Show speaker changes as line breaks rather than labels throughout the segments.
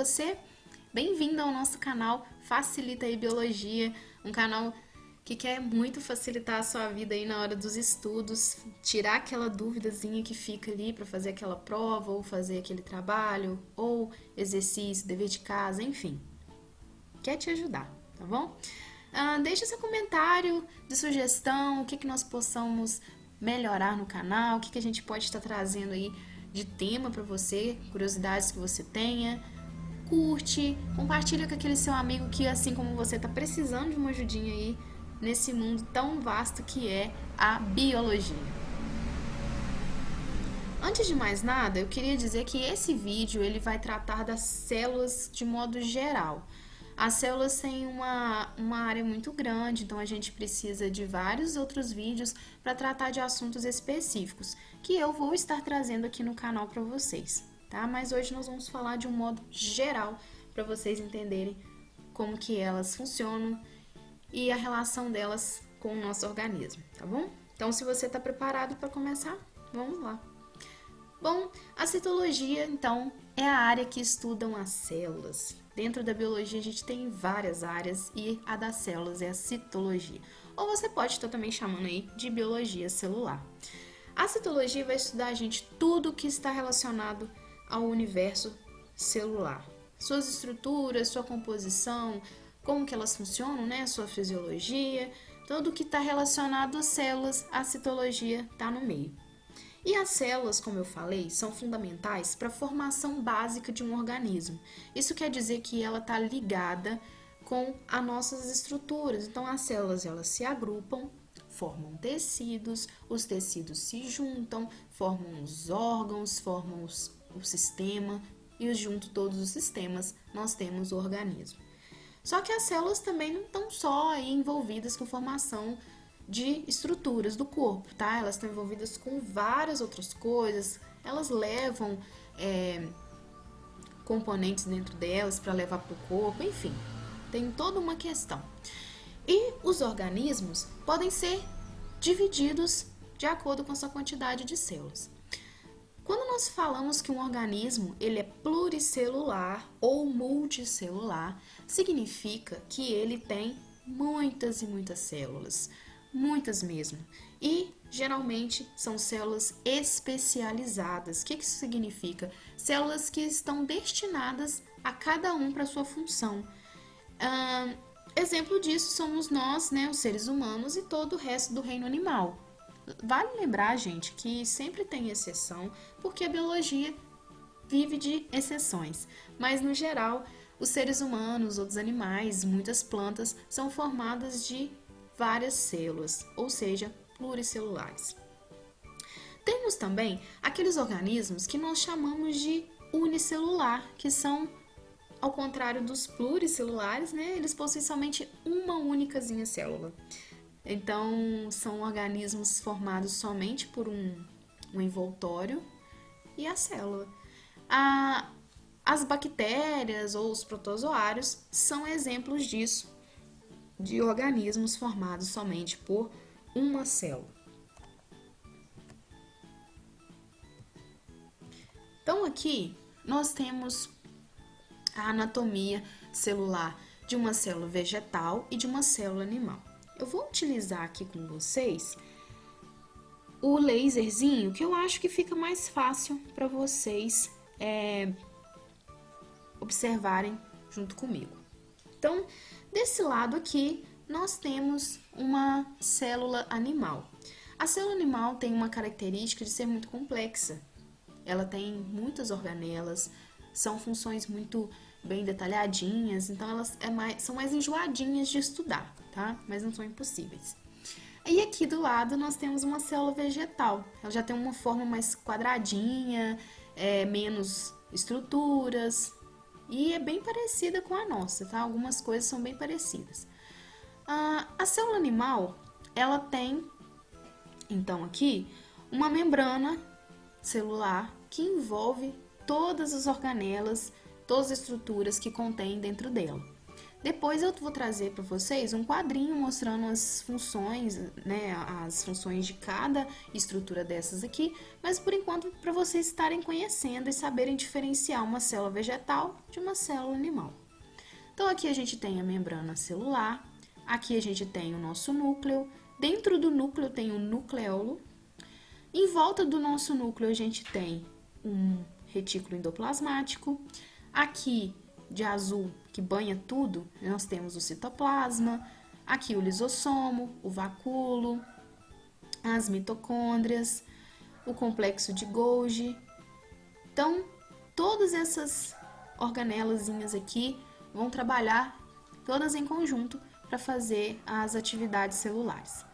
você? Bem-vindo ao nosso canal Facilita aí Biologia, um canal que quer muito facilitar a sua vida aí na hora dos estudos, tirar aquela duvidazinha que fica ali para fazer aquela prova, ou fazer aquele trabalho, ou exercício, dever de casa, enfim. Quer te ajudar, tá bom? Deixa seu comentário de sugestão, o que nós possamos melhorar no canal, o que a gente pode estar trazendo aí de tema para você, curiosidades que você tenha. Curte, compartilha com aquele seu amigo que, assim como você, está precisando de uma ajudinha aí nesse mundo tão vasto que é a biologia. Antes de mais nada, eu queria dizer que esse vídeo ele vai tratar das células de modo geral. As células têm uma área muito grande, então a gente precisa de vários outros vídeos para tratar de assuntos específicos, que eu vou estar trazendo aqui no canal para vocês, tá? Mas hoje nós vamos falar de um modo geral para vocês entenderem como que elas funcionam e a relação delas com o nosso organismo, tá bom? Então, se você está preparado para começar, vamos lá. Bom, a citologia, então, é a área que estudam as células. Dentro da biologia, a gente tem várias áreas e a das células é a citologia. Ou você pode estar também chamando aí de biologia celular. A citologia vai estudar, gente, tudo que está relacionado ao universo celular. Suas estruturas, sua composição, como que elas funcionam, né? Sua fisiologia, tudo que está relacionado às células, a citologia está no meio. E as células, como eu falei, são fundamentais para a formação básica de um organismo. Isso quer dizer que ela está ligada com as nossas estruturas. Então, as células elas se agrupam, formam tecidos, os tecidos se juntam, formam os órgãos, formam o sistema e junto todos os sistemas nós temos o organismo. Só que as células também não estão só aí envolvidas com formação de estruturas do corpo, tá? Elas estão envolvidas com várias outras coisas, elas levam componentes dentro delas para levar para o corpo, enfim, tem toda uma questão. E os organismos podem ser divididos de acordo com a sua quantidade de células. Quando nós falamos que um organismo ele é pluricelular ou multicelular, significa que ele tem muitas e muitas células, muitas mesmo. E geralmente são células especializadas. O que isso significa? Células que estão destinadas a cada um para sua função. Exemplo disso somos nós, né, os seres humanos e todo o resto do reino animal. Vale lembrar, gente, que sempre tem exceção, porque a biologia vive de exceções. Mas, no geral, os seres humanos, outros animais, muitas plantas, são formadas de várias células, ou seja, pluricelulares. Temos também aqueles organismos que nós chamamos de unicelular, que são, ao contrário dos pluricelulares, né, eles possuem somente uma únicazinha célula. Então, são organismos formados somente por um envoltório e a célula. As bactérias ou os protozoários são exemplos disso, de organismos formados somente por uma célula. Então, aqui nós temos a anatomia celular de uma célula vegetal e de uma célula animal. Eu vou utilizar aqui com vocês o laserzinho, que eu acho que fica mais fácil para vocês observarem junto comigo. Então, desse lado aqui, nós temos uma célula animal. A célula animal tem uma característica de ser muito complexa. Ela tem muitas organelas, são funções muito bem detalhadinhas, então elas são mais enjoadinhas de estudar, tá? Mas não são impossíveis. E aqui do lado nós temos uma célula vegetal. Ela já tem uma forma mais quadradinha, menos estruturas e é bem parecida com a nossa, tá? Algumas coisas são bem parecidas. A célula animal, ela tem, então aqui, uma membrana celular que envolve todas as organelas, todas as estruturas que contém dentro dela. Depois eu vou trazer para vocês um quadrinho mostrando as funções, né, as funções de cada estrutura dessas aqui, mas por enquanto para vocês estarem conhecendo e saberem diferenciar uma célula vegetal de uma célula animal. Então aqui a gente tem a membrana celular, aqui a gente tem o nosso núcleo, dentro do núcleo tem o nucleolo, em volta do nosso núcleo a gente tem um retículo endoplasmático, aqui de azul, que banha tudo, nós temos o citoplasma, aqui o lisossomo, o vacúolo, as mitocôndrias, o complexo de Golgi. Então, todas essas organelazinhas aqui vão trabalhar todas em conjunto para fazer as atividades celulares.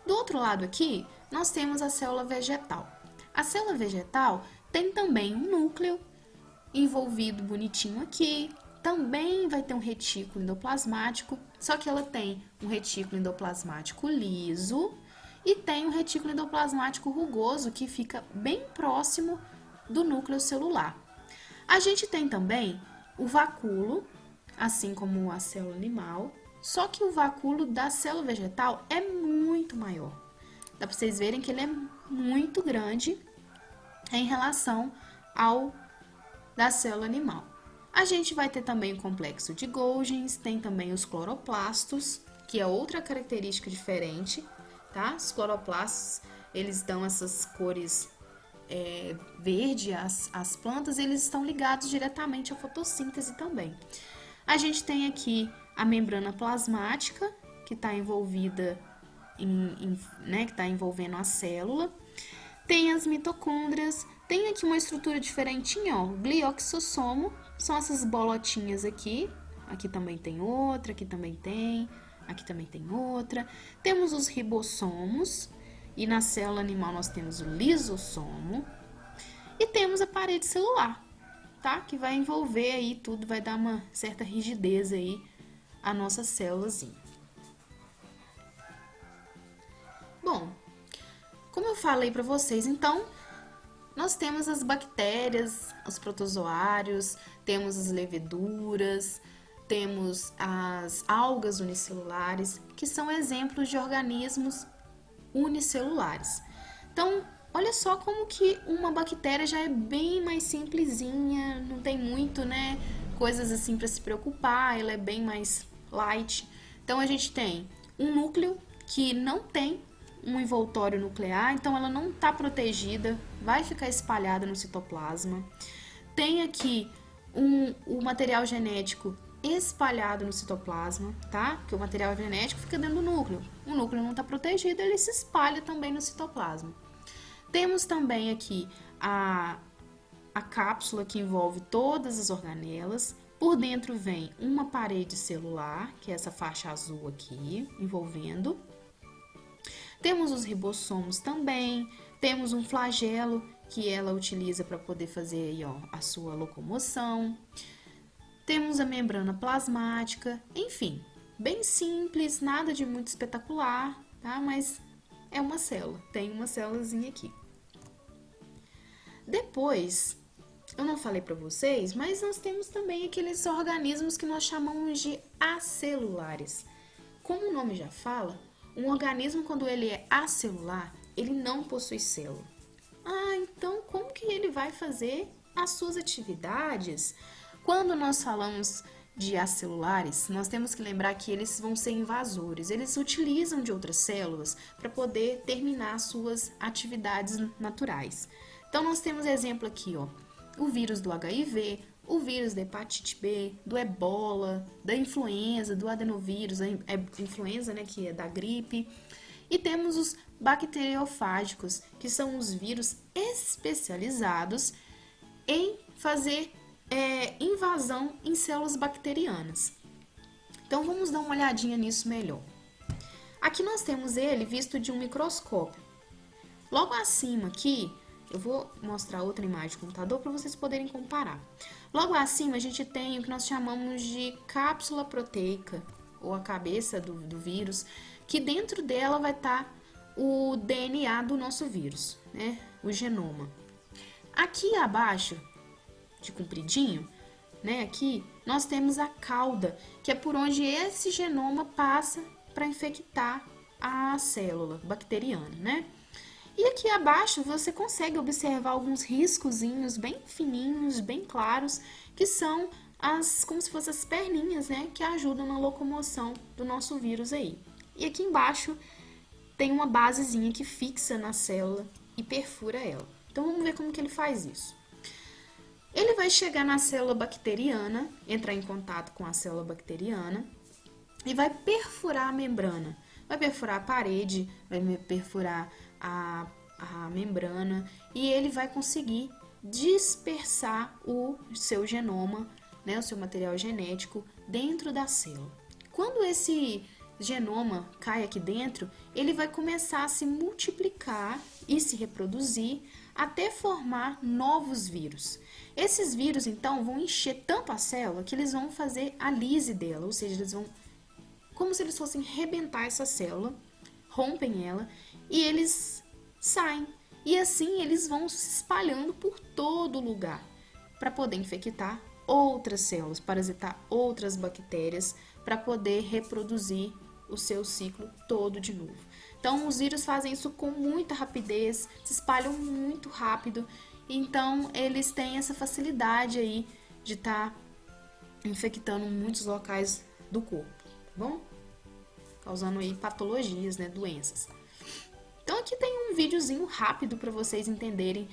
Do outro lado aqui, nós temos a célula vegetal. A célula vegetal tem também um núcleo envolvido bonitinho aqui, também vai ter um retículo endoplasmático, só que ela tem um retículo endoplasmático liso e tem um retículo endoplasmático rugoso que fica bem próximo do núcleo celular. A gente tem também o vacúolo, assim como a célula animal, só que o vacúolo da célula vegetal é muito maior. Dá para vocês verem que ele é muito grande em relação ao da célula animal. A gente vai ter também o complexo de Golgi, tem também os cloroplastos, que é outra característica diferente, tá? Os cloroplastos, eles dão essas cores verde às plantas, eles estão ligados diretamente à fotossíntese também. A gente tem aqui a membrana plasmática, que está envolvida que está envolvendo a célula. Tem as mitocôndrias, tem aqui uma estrutura diferentinha, ó, o glioxossomo, são essas bolotinhas aqui, aqui também tem outra, aqui também tem outra. Temos os ribossomos, e na célula animal nós temos o lisossomo, e temos a parede celular, tá? Que vai envolver aí tudo, vai dar uma certa rigidez aí à nossa célulazinha. Bom, como eu falei para vocês, então, nós temos as bactérias, os protozoários, temos as leveduras, temos as algas unicelulares, que são exemplos de organismos unicelulares. Então, olha só como que uma bactéria já é bem mais simplesinha, não tem muito, né, coisas assim para se preocupar, ela é bem mais light. Então, a gente tem um núcleo que não tem um envoltório nuclear, então ela não está protegida, vai ficar espalhada no citoplasma. Tem aqui o material genético espalhado no citoplasma, tá? Porque o material genético fica dentro do núcleo. O núcleo não está protegido, ele se espalha também no citoplasma. Temos também aqui a cápsula que envolve todas as organelas. Por dentro vem uma parede celular, que é essa faixa azul aqui, envolvendo. Temos os ribossomos também, temos um flagelo que ela utiliza para poder fazer aí, ó, a sua locomoção. Temos a membrana plasmática, enfim, bem simples, nada de muito espetacular, tá? Mas é uma célula, tem uma célulazinha aqui. Depois, eu não falei para vocês, mas nós temos também aqueles organismos que nós chamamos de acelulares. Como o nome já fala, um organismo, quando ele é acelular, ele não possui célula. Ah, então como que ele vai fazer as suas atividades? Quando nós falamos de acelulares, nós temos que lembrar que eles vão ser invasores. Eles utilizam de outras células para poder terminar suas atividades naturais. Então, nós temos exemplo aqui, ó, o vírus do HIV, o vírus da hepatite B, do ebola, da influenza, do adenovírus, a influenza, né, que é da gripe. E temos os bacteriofágicos, que são os vírus especializados em fazer invasão em células bacterianas. Então, vamos dar uma olhadinha nisso melhor. Aqui nós temos ele visto de um microscópio. Logo acima aqui, eu vou mostrar outra imagem de computador para vocês poderem comparar. Logo acima, a gente tem o que nós chamamos de cápsula proteica, ou a cabeça do vírus, que dentro dela vai estar o DNA do nosso vírus, né? O genoma. Aqui abaixo, de compridinho, né? Aqui nós temos a cauda, que é por onde esse genoma passa para infectar a célula bacteriana, né? E aqui abaixo você consegue observar alguns riscozinhos bem fininhos, bem claros, que são como se fossem as perninhas, né, que ajudam na locomoção do nosso vírus aí. E aqui embaixo tem uma basezinha que fixa na célula e perfura ela. Então vamos ver como que ele faz isso. Ele vai chegar na célula bacteriana, entrar em contato com a célula bacteriana e vai perfurar a membrana. Vai perfurar a parede, vai perfurar a membrana e ele vai conseguir dispersar o seu genoma, né, o seu material genético dentro da célula. Quando esse genoma cai aqui dentro, ele vai começar a se multiplicar e se reproduzir até formar novos vírus. Esses vírus, então, vão encher tanto a célula que eles vão fazer a lise dela, ou seja, eles vão, como se eles fossem rebentar essa célula, rompem ela e eles saem. E assim eles vão se espalhando por todo lugar para poder infectar outras células, parasitar outras bactérias, para poder reproduzir o seu ciclo todo de novo. Então, os vírus fazem isso com muita rapidez, se espalham muito rápido, então eles têm essa facilidade aí de estar infectando muitos locais do corpo, tá bom? Causando aí patologias, né, doenças. Então aqui tem um videozinho rápido para vocês entenderem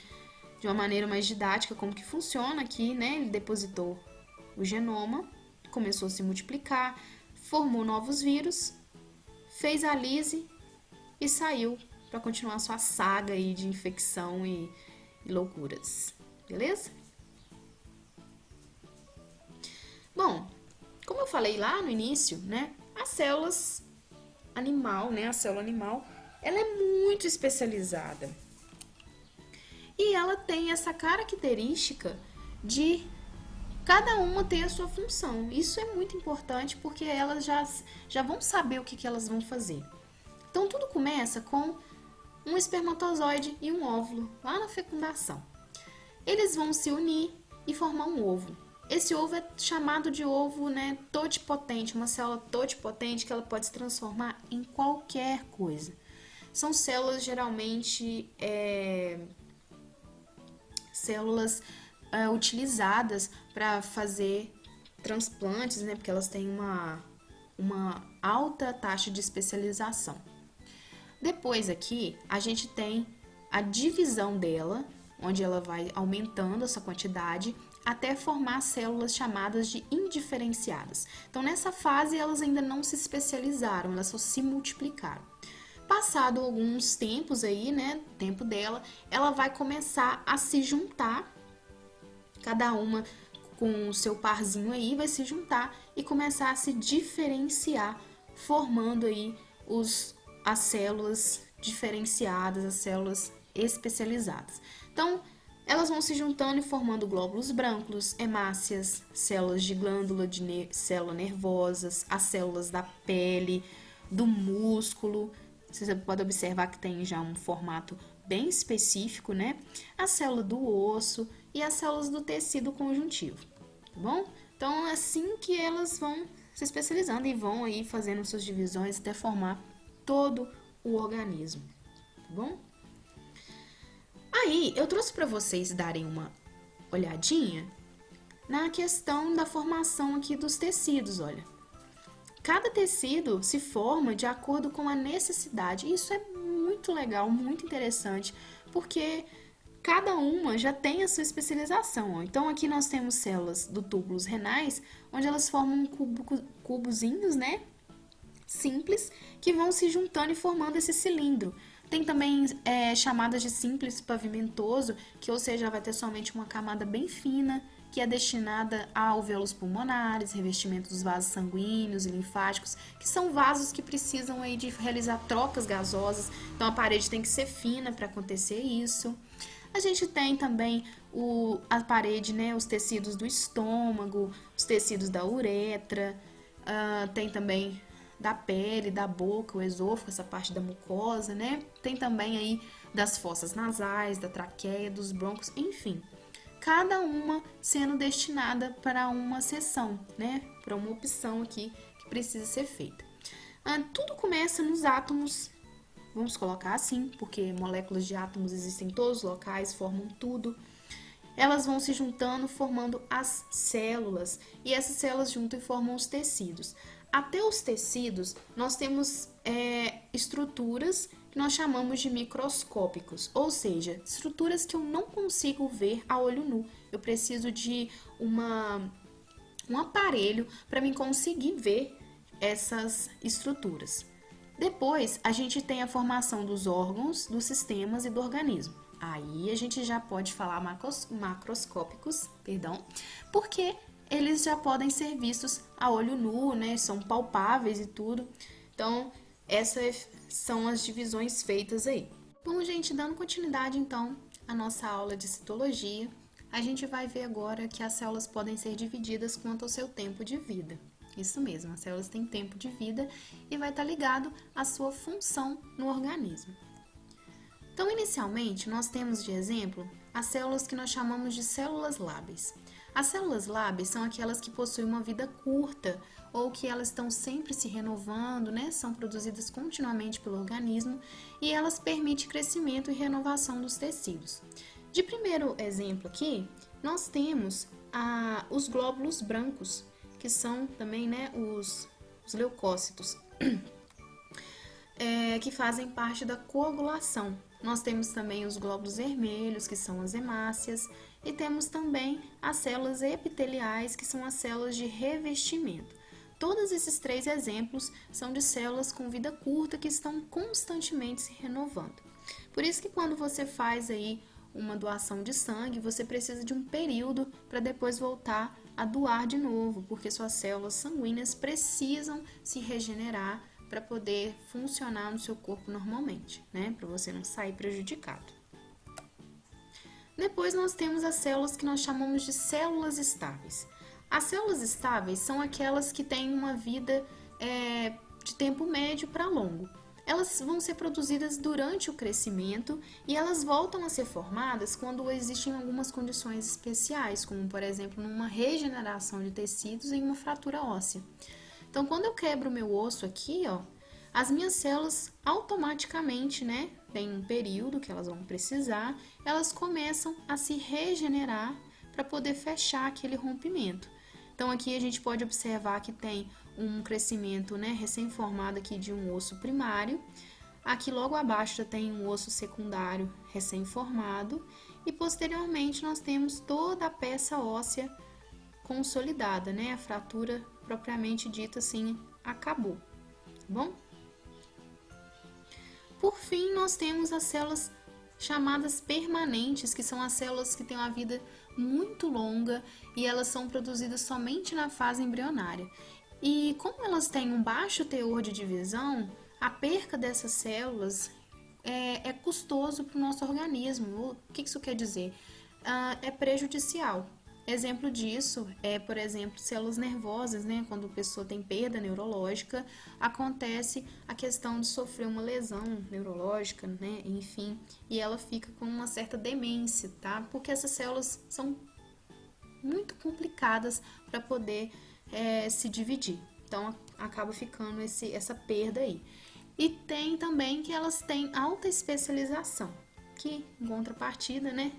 de uma maneira mais didática como que funciona aqui, né? Ele depositou o genoma, começou a se multiplicar, formou novos vírus, fez a lise e saiu para continuar sua saga aí de infecção e loucuras, beleza? Bom, como eu falei lá no início, né? As células animal, né? A célula animal, ela é muito especializada. E ela tem essa característica de cada uma ter a sua função. Isso é muito importante porque elas já vão saber o que elas vão fazer. Então, tudo começa com um espermatozoide e um óvulo, lá na fecundação. Eles vão se unir e formar um ovo. Esse ovo é chamado de ovo, né, totipotente, uma célula totipotente que ela pode se transformar em qualquer coisa. São células geralmente células utilizadas para fazer transplantes, né, porque elas têm uma alta taxa de especialização. Depois aqui a gente tem a divisão dela, onde ela vai aumentando essa quantidade até formar células chamadas de indiferenciadas. Então nessa fase elas ainda não se especializaram, elas só se multiplicaram. Passado alguns tempos aí, né, tempo dela, ela vai começar a se juntar, cada uma com o seu parzinho aí, vai se juntar e começar a se diferenciar, formando aí as células diferenciadas, as células especializadas. Então, elas vão se juntando e formando glóbulos brancos, hemácias, células de glândula, células nervosas, as células da pele, do músculo. Você pode observar que tem já um formato bem específico, né? A célula do osso e as células do tecido conjuntivo, tá bom? Então, é assim que elas vão se especializando e vão aí fazendo suas divisões até formar todo o organismo, tá bom? Aí, eu trouxe para vocês darem uma olhadinha na questão da formação aqui dos tecidos, olha. Cada tecido se forma de acordo com a necessidade. Isso é muito legal, muito interessante, porque cada uma já tem a sua especialização. Ó. Então, aqui nós temos células do túbulos renais, onde elas formam cubozinhos, né? Simples, que vão se juntando e formando esse cilindro. Tem também chamadas de simples pavimentoso, que ou seja, vai ter somente uma camada bem fina, que é destinada a alvéolos pulmonares, revestimento dos vasos sanguíneos e linfáticos, que são vasos que precisam aí de realizar trocas gasosas, então a parede tem que ser fina para acontecer isso. A gente tem também a parede, né, os tecidos do estômago, os tecidos da uretra, tem também da pele, da boca, o esôfago, essa parte da mucosa, né? Tem também aí das fossas nasais, da traqueia, dos brônquios, enfim. cada uma sendo destinada para uma seção, né? Para uma opção aqui que precisa ser feita. Tudo começa nos átomos, vamos colocar assim, porque moléculas de átomos existem em todos os locais, formam tudo. Elas vão se juntando, formando as células, e essas células juntam e formam os tecidos. Até os tecidos, nós temos estruturas que nós chamamos de microscópicos, ou seja, estruturas que eu não consigo ver a olho nu. Eu preciso de um aparelho para me conseguir ver essas estruturas. Depois, a gente tem a formação dos órgãos, dos sistemas e do organismo. Aí a gente já pode falar macroscópicos, porque eles já podem ser vistos a olho nu, né? São palpáveis e tudo. Então, essas são as divisões feitas aí. Bom, gente, dando continuidade então à nossa aula de citologia, a gente vai ver agora que as células podem ser divididas quanto ao seu tempo de vida. Isso mesmo, as células têm tempo de vida e vai estar ligado à sua função no organismo. Então, inicialmente, nós temos de exemplo as células que nós chamamos de células lábeis. As células lábeis são aquelas que possuem uma vida curta ou que elas estão sempre se renovando, né? São produzidas continuamente pelo organismo e elas permitem crescimento e renovação dos tecidos. De primeiro exemplo aqui, nós temos os glóbulos brancos, que são também, né, os leucócitos, que fazem parte da coagulação. Nós temos também os glóbulos vermelhos, que são as hemácias, e temos também as células epiteliais, que são as células de revestimento. Todos esses três exemplos são de células com vida curta que estão constantemente se renovando. Por isso que quando você faz aí uma doação de sangue, você precisa de um período para depois voltar a doar de novo, porque suas células sanguíneas precisam se regenerar para poder funcionar no seu corpo normalmente, né? Para você não sair prejudicado. Depois nós temos as células que nós chamamos de células estáveis. As células estáveis são aquelas que têm uma vida de tempo médio para longo. Elas vão ser produzidas durante o crescimento e elas voltam a ser formadas quando existem algumas condições especiais, como por exemplo numa regeneração de tecidos em uma fratura óssea. Então, quando eu quebro o meu osso aqui, ó, as minhas células automaticamente, né, tem um período que elas vão precisar, elas começam a se regenerar para poder fechar aquele rompimento. Então, aqui a gente pode observar que tem um crescimento, né, recém-formado aqui de um osso primário. Aqui logo abaixo já tem um osso secundário recém-formado e posteriormente nós temos toda a peça óssea consolidada, né? A fratura propriamente dita assim acabou, tá bom? Por fim, nós temos as células chamadas permanentes, que são as células que têm uma vida muito longa e elas são produzidas somente na fase embrionária. E como elas têm um baixo teor de divisão, a perca dessas células é custoso para o nosso organismo. O que isso quer dizer? É prejudicial. Exemplo disso é, por exemplo, células nervosas, né? Quando a pessoa tem perda neurológica, acontece a questão de sofrer uma lesão neurológica, né? Enfim, e ela fica com uma certa demência, tá? Porque essas células são muito complicadas para poder se dividir. Então, acaba ficando essa perda aí. E tem também que elas têm alta especialização, que, em contrapartida, né,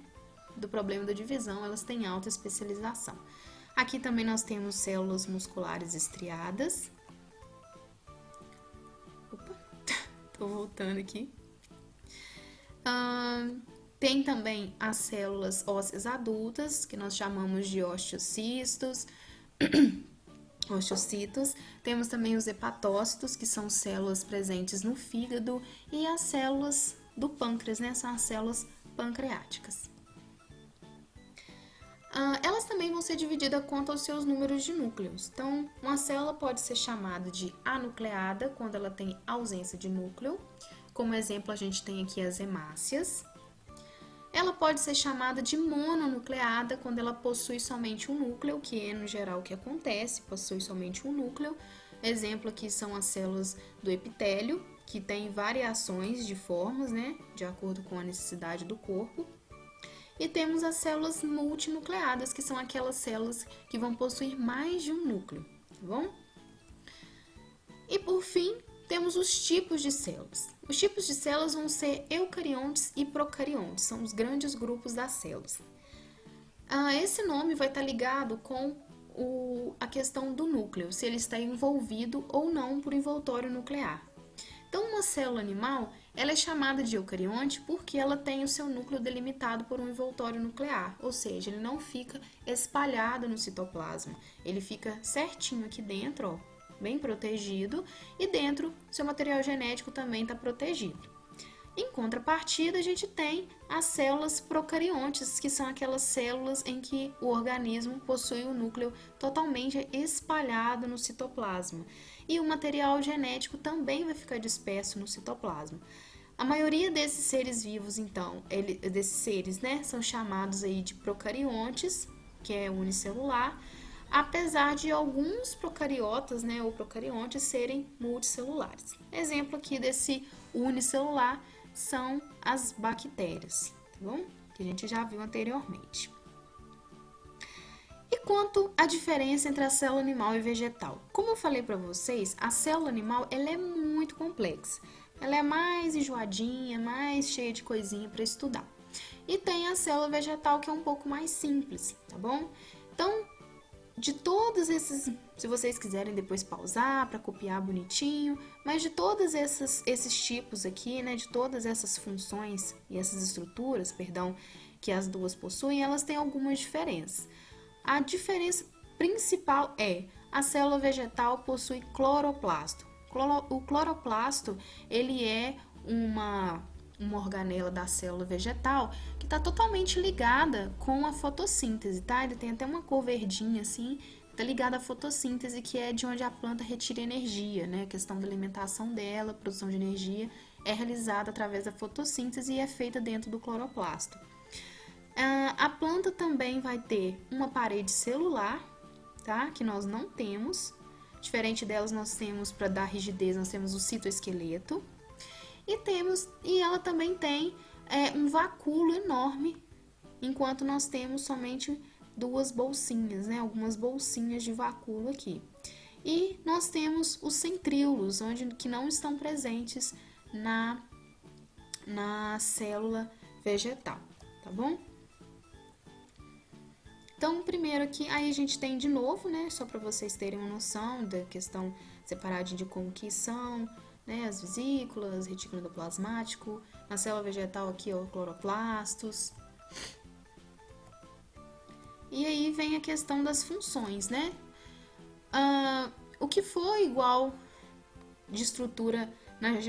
do problema da divisão, elas têm alta especialização. Aqui também nós temos células musculares estriadas. Opa, tô voltando aqui. Tem também as células ósseas adultas, que nós chamamos de osteocitos. Temos também os hepatócitos, que são células presentes no fígado, e as células do pâncreas, né? São as células pancreáticas. Elas também vão ser divididas quanto aos seus números de núcleos. Então, uma célula pode ser chamada de anucleada quando ela tem ausência de núcleo. Como exemplo, a gente tem aqui as hemácias. Ela pode ser chamada de mononucleada quando ela possui somente um núcleo, que é no geral o que acontece, possui somente um núcleo. Exemplo aqui são as células do epitélio, que tem variações de formas, né, de acordo com a necessidade do corpo. E temos as células multinucleadas, que são aquelas células que vão possuir mais de um núcleo, tá bom? E por fim, temos os tipos de células. Os tipos de células vão ser eucariontes e procariontes, são os grandes grupos das células. Esse nome vai estar ligado com a questão do núcleo, se ele está envolvido ou não por envoltório nuclear. Então, uma célula animal, ela é chamada de eucarionte porque ela tem o seu núcleo delimitado por um envoltório nuclear, ou seja, ele não fica espalhado no citoplasma, ele fica certinho aqui dentro, ó, bem protegido, e dentro seu material genético também está protegido. Em contrapartida, a gente tem as células procariontes, que são aquelas células em que o organismo possui um núcleo totalmente espalhado no citoplasma. E o material genético também vai ficar disperso no citoplasma. A maioria desses seres vivos, então, são chamados aí de procariontes, que é unicelular, apesar de alguns procariotas, ou procariontes, serem multicelulares. Exemplo aqui desse unicelular são as bactérias, tá bom? Que a gente já viu anteriormente. E quanto à diferença entre a célula animal e vegetal? Como eu falei para vocês, a célula animal ela é muito complexa. Ela é mais enjoadinha, mais cheia de coisinha para estudar. E tem a célula vegetal que é um pouco mais simples, tá bom? Então, de todos esses, se vocês quiserem depois pausar para copiar bonitinho, mas de todos esses tipos aqui, de todas essas funções e essas estruturas, que as duas possuem, elas têm algumas diferenças. A diferença principal é a célula vegetal possui cloroplasto. O cloroplasto, ele é uma organela da célula vegetal que está totalmente ligada com a fotossíntese, tá? Ele tem até uma cor verdinha assim, está ligada à fotossíntese, que é de onde a planta retira energia, A questão da alimentação dela, produção de energia, é realizada através da fotossíntese e é feita dentro do cloroplasto. A planta também vai ter uma parede celular, tá? Que nós não temos. Diferente delas, nós temos, para dar rigidez, nós temos o citoesqueleto. E ela também tem um vacúolo enorme, enquanto nós temos somente duas bolsinhas, algumas bolsinhas de vacúolo aqui. E nós temos os centríolos, que não estão presentes na célula vegetal, tá bom? Então, primeiro aqui, aí a gente tem de novo, só para vocês terem uma noção da questão separadinha de como que são, as vesículas, retículo endoplasmático, na célula vegetal aqui, ó, cloroplastos. E aí vem a questão das funções, o que for igual de estrutura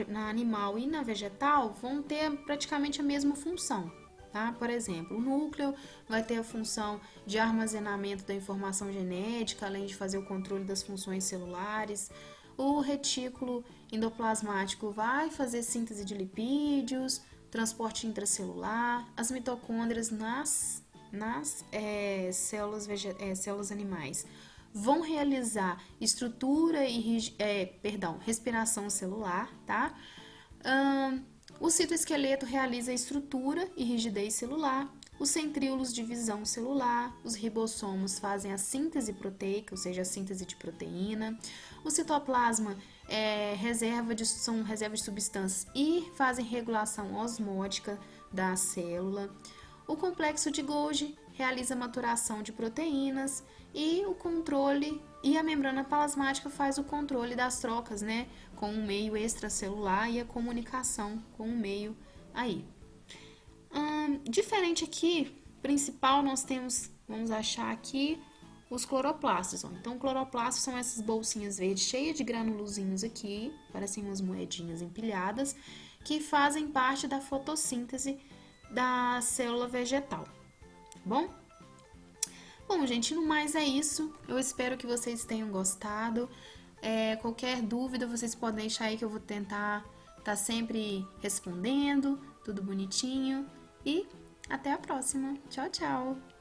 na animal e na vegetal vão ter praticamente a mesma função, tá? Por exemplo, o núcleo vai ter a função de armazenamento da informação genética, além de fazer o controle das funções celulares. O retículo endoplasmático vai fazer síntese de lipídios, transporte intracelular, as mitocôndrias nas células animais vão realizar estrutura e respiração celular, tá? O citoesqueleto realiza estrutura e rigidez celular. Os centríolos, divisão celular. Os ribossomos fazem a síntese proteica, ou seja, a síntese de proteína. O citoplasma são reservas de substâncias e fazem regulação osmótica da célula. O complexo de Golgi realiza maturação de proteínas e o controle, e a membrana plasmática faz o controle das trocas, com o meio extracelular e a comunicação com o meio aí. Diferente aqui, principal, nós temos, vamos achar aqui, os cloroplastos. Então, cloroplastos são essas bolsinhas verdes cheias de granulozinhos aqui, parecem umas moedinhas empilhadas, que fazem parte da fotossíntese da célula vegetal, tá bom? Bom, gente, no mais é isso. Eu espero que vocês tenham gostado. Qualquer dúvida, vocês podem deixar aí que eu vou tentar estar sempre respondendo, tudo bonitinho. E até a próxima. Tchau, tchau!